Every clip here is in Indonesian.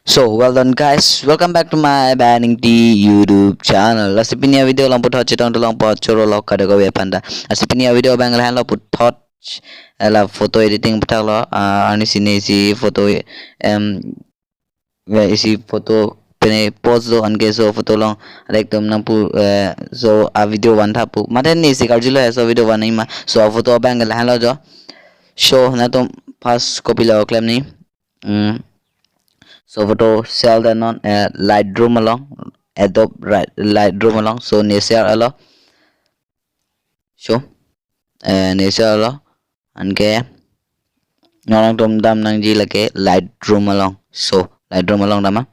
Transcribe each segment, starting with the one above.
So well done guys, welcome back to my Banning T YouTube channel. Asipnya video lang putot chitong tulong po churo lo kada ko panda. Asipnya video bang lahan lo putot la photo editing putak lo ani sini si photo isi foto pene pose lo anke so photo long ekdom nang pu so a video one tha pu maten ni si karjilo hai so video one ma so photo bang lahan lo jo show na tum first copy lo claim ni so photo sell the non Lightroom along Adobe Lightroom along so ne share along so ne share along anke nong tom dam nang ji lake Lightroom along so Lightroom along dama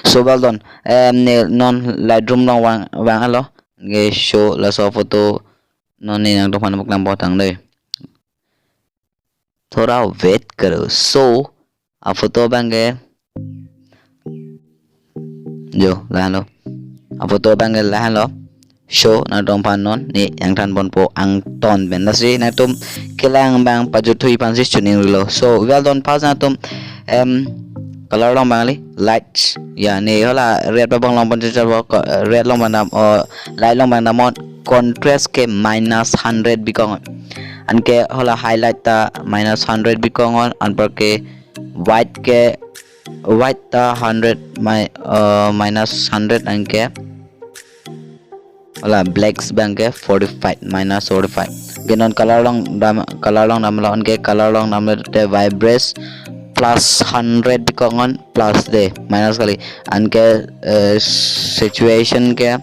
so well done ne non Lightroom long wang along ge show la so photo non ne nang tom han bok lam bo tang đây थोड़ा वेट करो सो आप photo bange jo lahan lo आप photo bange lahan lo show na dong pan non ni yang tan bon po ang ton ben na si na tum kelang bang pajuthui pan si chuning lo so well done pas na tum color long bang li lights ya ni hola red bang long pan cha red long bang nam light long bang nam contrast ke -100 bikong anke hola highlight ta -100 bikongon anpar ke white ta 100 -100 anke hola blacks bangke 45 -45 genon color long namlo anke color long namlo te vibrate plus 100 bikongon plus de minus kali anke situation ke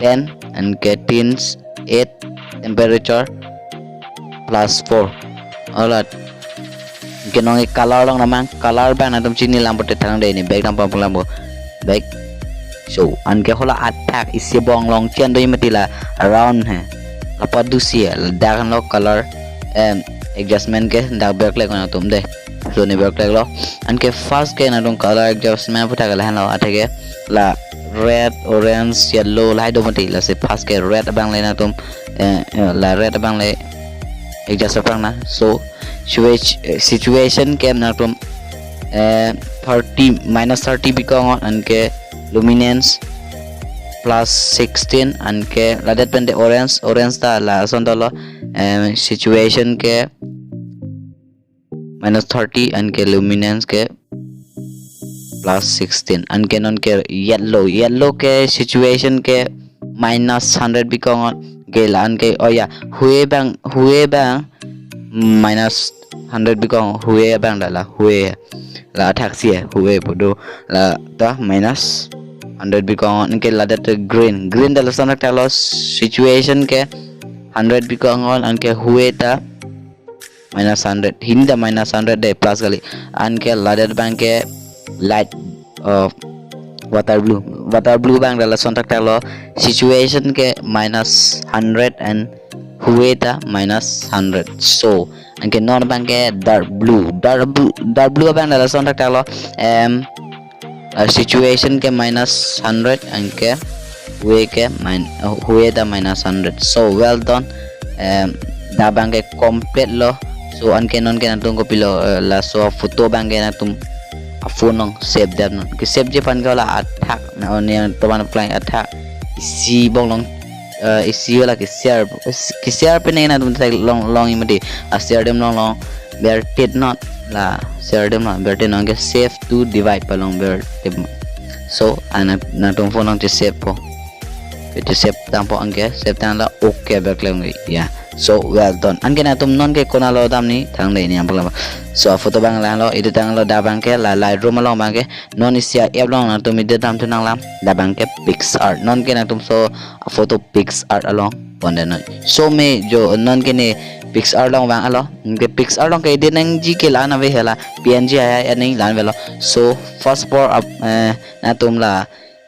10 anke teens 8 temperature plus 4 alright genong color long namang color bang na tum chini lam pote thang de ni back nam pam lam back so anke hola attack isi bong long chen doi matila around hai apa dusi dak lo color adjustment ke dak back le kona tum de so ni back lo anke first ke na tum color adjustment puta ga lo athake la red orange yellow lai do mati la se first ke red bang le na tum la red bang le adjust apang na so situation ke na tum 30 -30 bikong anke luminance plus 16 anke ladet pende orange ta la sondolo situation ke -30 anke luminance ke plus 16 anke non ke yellow ke situation ke -100 bikong gelan ke oh ya hue bang -100 bikong hue bang la la taxi hue bodo la ta -100 bikong ke la dat green dala sana talo situation ke 100 bikong anke hue ta -100 hinda -100 de plus kali anke la dat bang ke light water blue bang dala sontak talo situation ke -100 and hueta -100 so anke non bang ke dark blue bang dala sontak talo situation ke -100 anke hueta -100 so well done da bang ke complete lo so anke non ke natung ko pilo la so photo bang ke natum phone nong save that non ke save je pan kala attack na on to man flying attack isi bong long isi wala ke share pe nei na tum tai long imati a share dem long bear tit not la share dem not bear tit non ke save to divide pa long bear so ana na tum phone nong je save po ke save tampo angke save tan la okay back lang ya so well done anke na tum non ke kona lo dam ni thang dei ni am pala so photo bang la lo edit tang lo da bang ke la Lightroom long bang ke non isia app long na tum edit tam tunang lam da bang ke PixArt non ke na tum so photo PixArt along ponde no so me jo non ke ne PixArt long bang alo ke PixArt long ke edit nang ji ke la na ve hela PNG aya nei lan velo so first for na tum la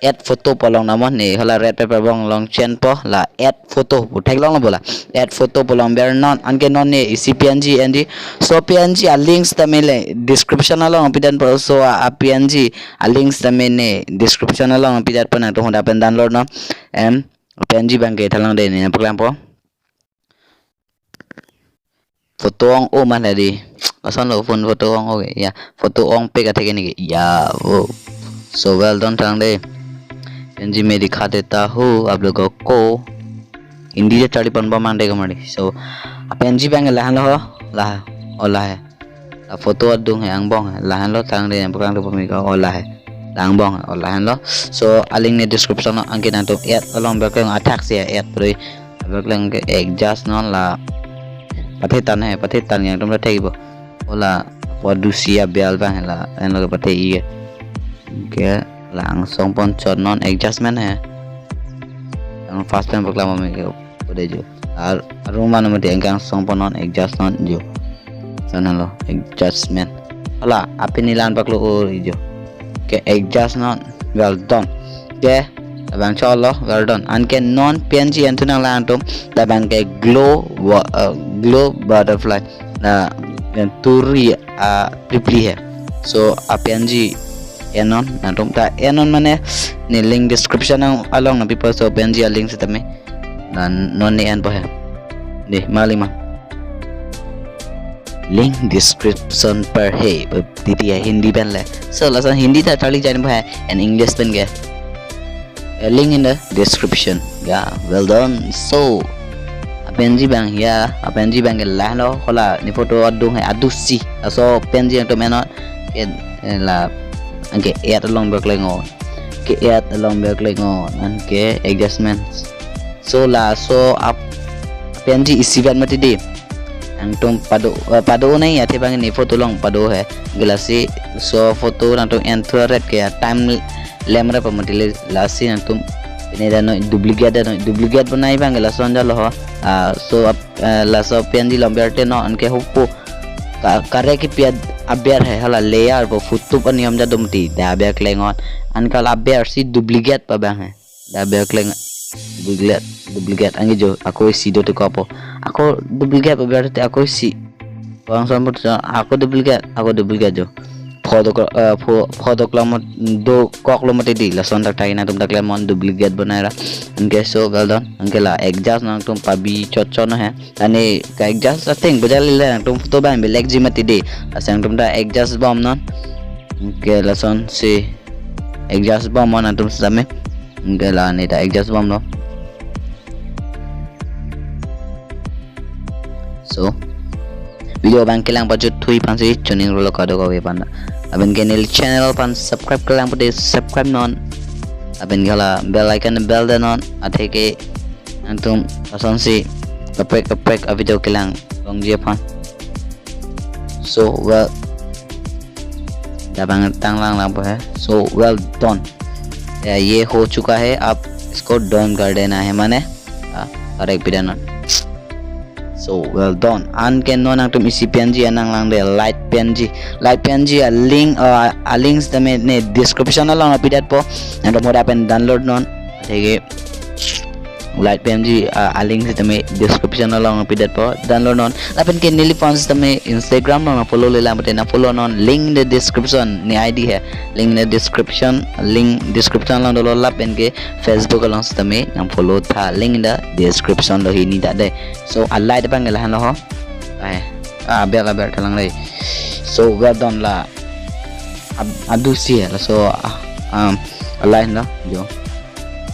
add photo polong namon ni hala red paper bong long chen po la add photo uthai long bola add photo polong ber non anke non ni isi PNG and so PNG a links tamile description along pidan po so a PNG a links tamine description along pidan po na to honda pen download no PNG bang ke thalang de ni program po foto ong o mana di pasan lo phone foto ong okay ya foto ong पे का थे नहीं या वो so well done tang de जी मैं दिखा देता हूँ आप लोगों को हिंदी से चाली पन मांडे का मारी so पेंजी बैंग लाहन लो lah olah है foto adung है अंग है लाहन लो tang de yang perang tu pemika olah है lang bong olahan lo so aling ni description no angkin antum add along baklang attack sia add pre baklang ke adjust no la pathetan yang tum thei bo ola podusia bel bang la en lo pathei ke lang song pon chon non adjustment hai ang first time baklang me ke pode jo ar rumah no mate ang song pon non adjust non jo sana lo adjustment ola apini lan baklo o jo के adjust non well done ke abang inshallah well done an ke non png antunang la antum da bang ke glow butterfly na turi tripli hai so png enon antum ta enon mane ni link description ang along na people so png link sa tame dan non ni an po hai ni malima link description per hai diti hai hindi ban le so lasan hindi ta tali jane bhai and english ban ge a link in the description yeah well done so penji bang ya penji bang la lo hola ni photo adung hai adusi so penji to menot la angke add along back lengo ke add along back lengo angke adjustments so la so up penji isi ban mati di antum pado nahi ate bang ni photo long pado hai gelasi so photo antum infrared ke time lemra pamati lasi antum ini dan duplicate banai bang lason jalo so la so penji lomberte no anke hukku kare ki piad aber hai hala layer bo futu pan yam jadum ti da ber klengon ankal aber si duplicate pa bang hai da ber kleng duplicate angi jo aku isi do to kapo aku duplicate berarti aku isi bang sambut aku duplicate jo foto klamot do koklamot di lason tak taina tum tak lemon duplicate banai ra anke so well done anke la adjust nang tum pabi chot no hai ane ka adjust thing bajali le tum foto ban be leg jimati de asang tum da adjust bom non anke lason si adjust bom mon tum same anke la ne da adjust bom no so video bang kelang bajut thui pansi chuning rolo kado ko we panda aben kenil channel pan subscribe kelang pade subscribe non aben gala bell icon bell dan on atheke antum asonsi kapek video kelang long je pan so well dabang tang lang है so well done ये हो चुका है आप इसको डन कर देना है माने और एक पिडाना so well done an ken non ang tum isi png anang lang de light png a link a links the ne description along apidat po and mo dapen download non thege light png a links the me description along apidat po download non dapen ken nili fans the me instagram non follow le lam na follow non link in the description ni id hai link in the description along dolo lap en ke facebook along the me nam follow tha link in the description lo hi ni da de so alai de bang la han lo ho ai ber thalang dai so well done la adu si la so alai no jo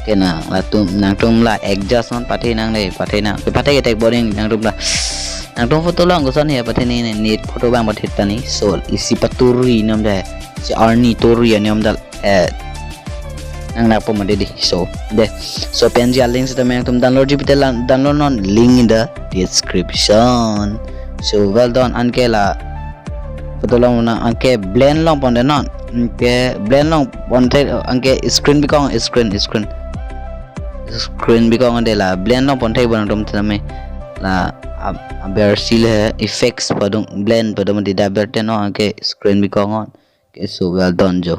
kena la tum nang tum la adjust non pathe nang pathe ke tek boring nang tum la nang tum photo lang gosan he pathe ni net photo bang pathe tani so isi paturi nam da si arni tori niam dal nang na po made di so png link sa tamang tum download non link in the description so well done anke la photo lang na anke blend long pon non anke blend long pon anke screen bikong ande la blend long pon thai bon tum tame la aber sil hai effects padung blend padum di da berte no anke screen bikong on okay so well done jo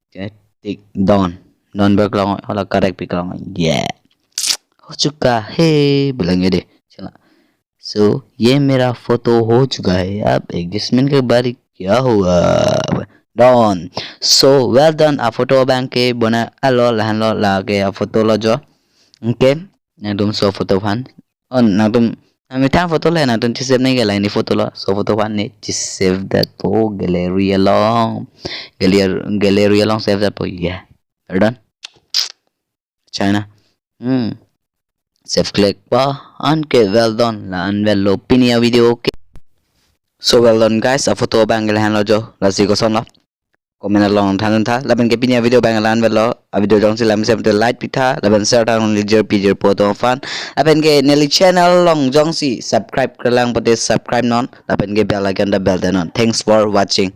okay take down non berkelong hala correct bikong yeah हो चुका है बोलेंगे दे चला so ये मेरा फोटो हो चुका है अब एडजस्टमेंट के बारे क्या हुआ done so well done a photo bank ke bona alo lahan lo la ke a photo lo jo okay na dum so photo phan on na dum Ami tang foto le na tun save nahi gala ini foto lo. So foto pan ni just save that po gallery along. Gallery along save that po. Yeah. Are done. China. Save click pa. Okay, well done. La unwell lo pinia video okay. So well done guys. A foto bang gala han lo jo. La si ko son lo. Comment along than tha. La ben ke pinia video bang la unwell lo. A video jong si lam sem to like pitha. La ben share tang lijer pijer po to fan. La ben ke neli channel long jong si subscribe ke lang pate subscribe non. La ben ke bell icon da bell da non. Thanks for watching.